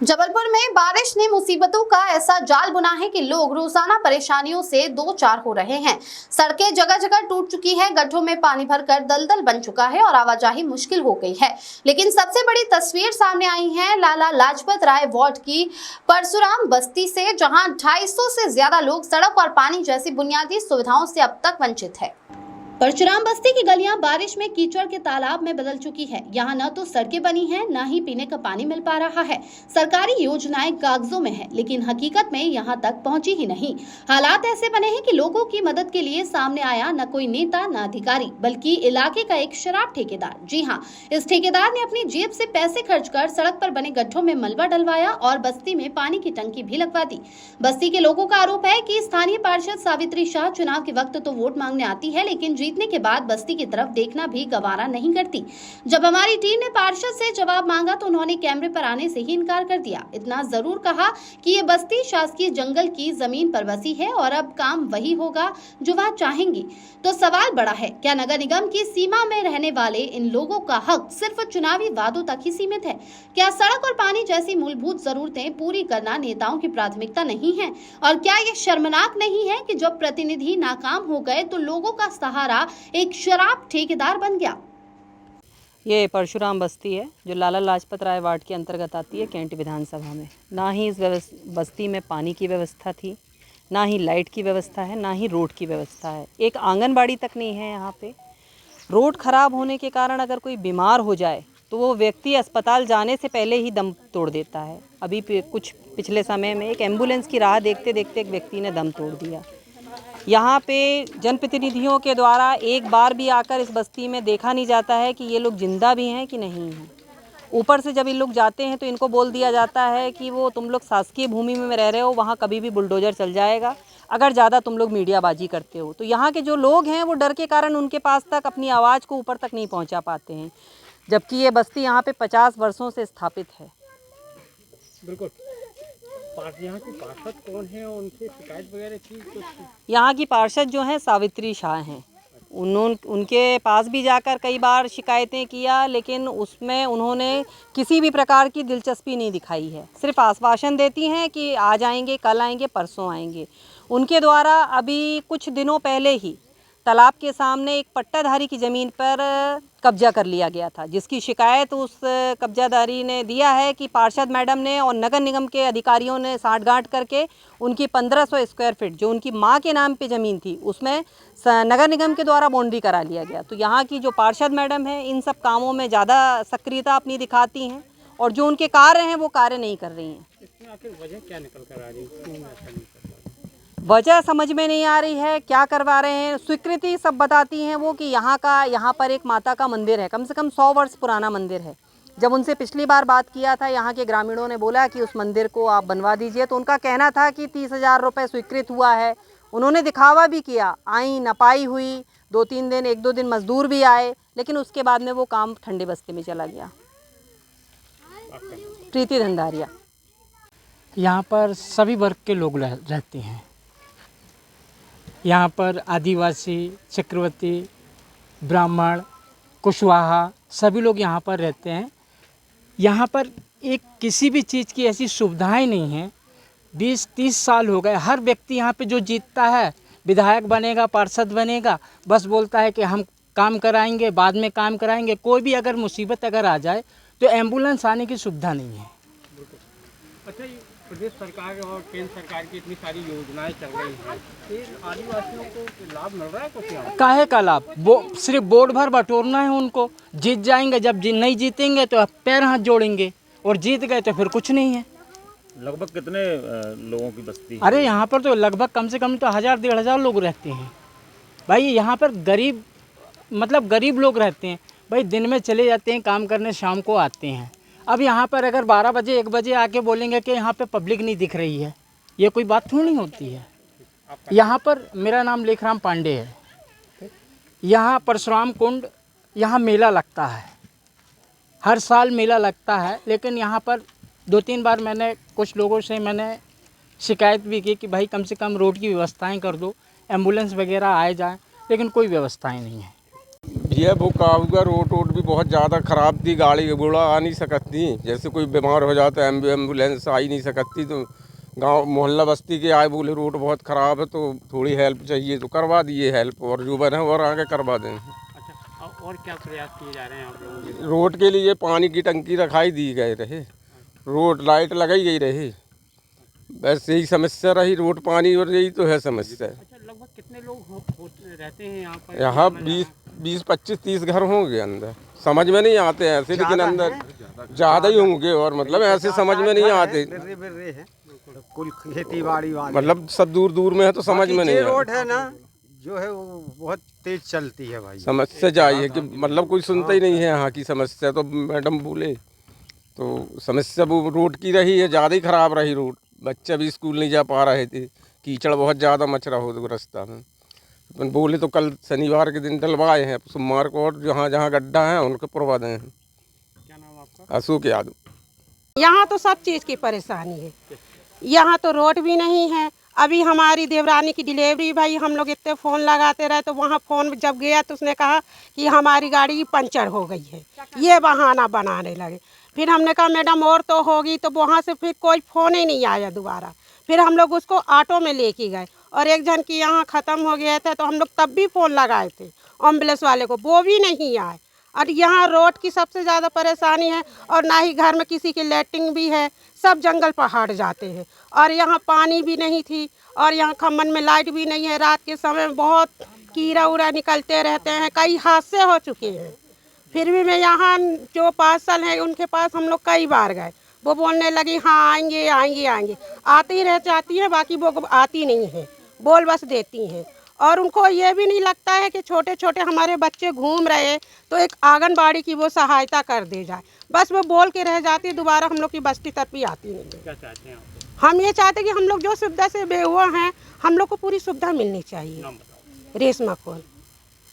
जबलपुर में बारिश ने मुसीबतों का ऐसा जाल बुना है कि लोग रोजाना परेशानियों से दो चार हो रहे हैं। सड़कें जगह जगह टूट चुकी है, गड्ढों में पानी भरकर दलदल बन चुका है और आवाजाही मुश्किल हो गई है। लेकिन सबसे बड़ी तस्वीर सामने आई है लाला लाजपत राय वार्ड की परशुराम बस्ती से, जहां 250 से ज्यादा लोग सड़क और पानी जैसी बुनियादी सुविधाओं से अब तक वंचित है। परशुराम बस्ती की गलियां बारिश में कीचड़ के तालाब में बदल चुकी है। यहाँ न तो सड़कें बनी हैं, न ही पीने का पानी मिल पा रहा है। सरकारी योजनाएं कागजों में है, लेकिन हकीकत में यहाँ तक पहुँची ही नहीं। हालात ऐसे बने हैं कि लोगों की मदद के लिए सामने आया न कोई नेता न अधिकारी, बल्कि इलाके का एक शराब ठेकेदार। जी हाँ, इस ठेकेदार ने अपनी जेब से पैसे खर्च कर सड़क पर बने गड्ढों में मलबा डलवाया और बस्ती में पानी की टंकी भी लगवा दी। बस्ती के लोगों का आरोप है कि स्थानीय पार्षद सावित्री शाह चुनाव के वक्त तो वोट मांगने आती है, लेकिन जीतने के बाद बस्ती की तरफ देखना भी गवारा नहीं करती। जब हमारी टीम ने पार्षद से जवाब मांगा तो उन्होंने कैमरे पर आने से ही इनकार कर दिया। इतना जरूर कहा कि ये बस्ती शासकीय जंगल की जमीन पर बसी है और अब काम वही होगा जो वह चाहेंगी। तो सवाल बड़ा है, क्या नगर निगम की सीमा में रहने वाले इन लोगों का हक सिर्फ चुनावी वादों तक ही सीमित है? क्या सड़क और पानी जैसी मूलभूत जरूरतें पूरी करना नेताओं की प्राथमिकता नहीं है? और क्या ये शर्मनाक नहीं है कि जब प्रतिनिधि नाकाम हो गए तो लोगों का सहारा एक शराब ठेकेदार बन गया? ये परशुराम बस्ती है जो लाला लाजपत राय वार्ड के अंतर्गत आती है कैंट विधानसभा में। ना ही इस बस्ती में पानी की व्यवस्था थी, ना ही लाइट की व्यवस्था है, ना ही रोड की व्यवस्था है। एक आंगनबाड़ी तक नहीं है यहाँ पे। रोड खराब होने के कारण अगर कोई बीमार हो जाए तो वो व्यक्ति अस्पताल जाने से पहले ही दम तोड़ देता है। अभी कुछ पिछले समय में एक एम्बुलेंस की राह देखते देखते एक व्यक्ति ने दम तोड़ दिया। यहाँ पे जनप्रतिनिधियों के द्वारा एक बार भी आकर इस बस्ती में देखा नहीं जाता है कि ये लोग जिंदा भी हैं कि नहीं हैं। ऊपर से जब ये लोग जाते हैं तो इनको बोल दिया जाता है कि वो तुम लोग शासकीय भूमि में रह रहे हो, वहाँ कभी भी बुलडोजर चल जाएगा अगर ज़्यादा तुम लोग मीडियाबाजी करते हो। तो यहाँ के जो लोग हैं वो डर के कारण उनके पास तक अपनी आवाज़ को ऊपर तक नहीं पहुँचा पाते हैं, जबकि ये बस्ती यहाँ पे 50 वर्षों से स्थापित है। बिल्कुल। यहाँ की पार्षद कौन है और उनसे शिकायत वगैरह की? यहाँ की पार्षद जो हैं सावित्री शाह हैं। उनके पास भी जाकर कई बार शिकायतें किया, लेकिन उसमें उन्होंने किसी भी प्रकार की दिलचस्पी नहीं दिखाई है। सिर्फ आश्वासन देती हैं कि आज आएंगे, कल आएंगे, परसों आएंगे। उनके द्वारा अभी कुछ दिनों पहले ही तालाब के सामने एक पट्टाधारी की ज़मीन पर कब्जा कर लिया गया था, जिसकी शिकायत उस कब्जादारी ने दिया है कि पार्षद मैडम ने और नगर निगम के अधिकारियों ने साठगांठ करके उनकी 1500 स्क्वायर फीट जो उनकी मां के नाम पे ज़मीन थी उसमें नगर निगम के द्वारा बाउंड्री करा लिया गया। तो यहाँ की जो पार्षद मैडम है इन सब कामों में ज़्यादा सक्रियता अपनी दिखाती हैं और जो उनके कार्य हैं वो कार्य नहीं कर रही हैं। इसमें आखिर वजह क्या निकल कर आ रही है? वजह समझ में नहीं आ रही है, क्या करवा रहे हैं। स्वीकृति सब बताती हैं वो कि यहाँ पर एक माता का मंदिर है, कम से कम 100 वर्ष पुराना मंदिर है। जब उनसे पिछली बार बात किया था, यहाँ के ग्रामीणों ने बोला कि उस मंदिर को आप बनवा दीजिए, तो उनका कहना था कि 30,000 रुपये स्वीकृत हुआ है। उन्होंने दिखावा भी किया, आई नपाई हुई, 2-3 दिन 1-2 दिन मजदूर भी आए, लेकिन उसके बाद में वो काम ठंडे बस्ते में चला गया। प्रीति धंधारिया। यहाँ पर सभी वर्ग के लोग रहते हैं। यहाँ पर आदिवासी, चक्रवर्ती, ब्राह्मण, कुशवाहा सभी लोग यहाँ पर रहते हैं। यहाँ पर एक किसी भी चीज़ की ऐसी सुविधाएं नहीं हैं। 20-30 साल हो गए, हर व्यक्ति यहाँ पे जो जीतता है विधायक बनेगा, पार्षद बनेगा, बस बोलता है कि हम काम कराएंगे, बाद में काम कराएंगे। कोई भी अगर मुसीबत अगर आ जाए तो एम्बुलेंस आने की सुविधा नहीं है। अच्छा, प्रदेश सरकार और केंद्र सरकार की इतनी सारी योजनाएं चल रही हैं, फिर आदिवासियों को लाभ मिल रहा है कुछ? काहे का लाभ? वो सिर्फ बोर्ड भर बटोरना है उनको। जीत जाएंगे, जब नहीं जीतेंगे तो पैर हाथ जोड़ेंगे, और जीत गए तो फिर कुछ नहीं है। लगभग कितने लोगों की बस्ती है? अरे यहाँ पर तो लगभग कम से कम तो 1000-1500 लोग रहते हैं भाई। यहाँ पर गरीब लोग रहते हैं भाई। दिन में चले जाते हैं काम करने, शाम को आते हैं। अब यहाँ पर अगर 12 बजे 1 बजे आके बोलेंगे कि यहाँ पे पब्लिक नहीं दिख रही है, ये कोई बात थोड़ी होती है। यहाँ पर मेरा नाम लेखराम पांडे है। यहाँ परशुराम कुंड, यहाँ मेला लगता है, हर साल मेला लगता है। लेकिन यहाँ पर 2-3 बार मैंने कुछ लोगों से शिकायत भी की कि भाई कम से कम रोड की व्यवस्थाएं कर दो, एम्बुलेंस वगैरह आए जाए, लेकिन कोई व्यवस्थाएं नहीं है। ये वो हुआ रोड भी बहुत ज़्यादा ख़राब थी, गाड़ी घोड़ा आ नहीं सकती, जैसे कोई बीमार हो जाता है एम्बुलेंस आ ही नहीं सकती, तो गांव मोहल्ला बस्ती के आए बोले रोड बहुत ख़राब है तो थोड़ी हेल्प चाहिए, तो करवा दिए हेल्प, और जो बने और आगे करवा दें। अच्छा, और क्या प्रयास किए जा रहे हैं आप लोगों के? रोड के लिए पानी की टंकी रखाई दी गए रहे, रोड लाइट लगाई गई रही, बस यही समस्या रही, रोड पानी और यही तो है समस्या। अच्छा, लगभग कितने लोग रहते हैं यहाँ पर? यहाँ 20, 25, 30 घर होंगे अंदर, समझ में नहीं आते हैं ऐसे, लेकिन अंदर ज़्यादा ही होंगे, और मतलब ऐसे समझ में नहीं आते, कुल खेती बाड़ी वाले मतलब सब दूर दूर में है तो समझ में नहीं रोड आते। है ना जो है वो बहुत तेज चलती है भाई। समस्या चाहिए कि मतलब कोई सुनता ही नहीं है यहाँ की समस्या, तो मैडम बोले तो समस्या वो रोड की रही है, ज़्यादा ही ख़राब रही रोड, बच्चे भी स्कूल नहीं जा पा रहे थे, कीचड़ बहुत ज़्यादा मच रहा हो तो रास्ता में, अपन बोले तो कल शनिवार के दिन डलवाए हैं, सोमवार को और जहाँ जहाँ गड्ढा है उनको पुरवा दें हैं। क्या नाम आपका? अशोक यादव। यहाँ तो सब चीज़ की परेशानी है, यहाँ तो रोड भी नहीं है। अभी हमारी देवरानी की डिलीवरी भाई, हम लोग इतने फ़ोन लगाते रहे तो वहाँ फ़ोन जब गया तो उसने कहा कि हमारी गाड़ी पंचर हो गई है, ये बहाना बनाने लगे। फिर हमने कहा मैडम और तो होगी, तो वहाँ से फिर कोई फ़ोन ही नहीं आया दोबारा। फिर हम लोग उसको ऑटो में लेके गए, और एक जन की यहाँ ख़त्म हो गया था तो हम लोग तब भी फ़ोन लगाए थे एम्बुलेंस वाले को, वो भी नहीं आए। और यहाँ रोड की सबसे ज़्यादा परेशानी है, और ना ही घर में किसी की लैट्रिन भी है, सब जंगल पहाड़ जाते हैं, और यहाँ पानी भी नहीं थी, और यहाँ खम्मन में लाइट भी नहीं है। रात के समय बहुत कीड़ा उड़ा निकलते रहते हैं, कई हादसे हो चुके हैं। फिर भी मैं यहाँ जो पार्सल है उनके पास हम लोग कई बार गए, वो बोलने लगी हाँ आएंगे आएंगे आएंगे, आती रह जाती है, बाकी वो आती नहीं है, बोल बस देती हैं। और उनको ये भी नहीं लगता है कि छोटे छोटे हमारे बच्चे घूम रहे तो एक आंगनबाड़ी की वो सहायता कर दे जाए, बस वो बोल के रह जाती है, दोबारा हम लोग की बस्ती तक भी आती नहीं है। क्या चाहते हैं आप? हम ये चाहते हैं कि हम लोग जो सुविधा से बेहुआ हैं, हम लोग को पूरी सुविधा मिलनी चाहिए। नाम बताओ। रेशमा कौल।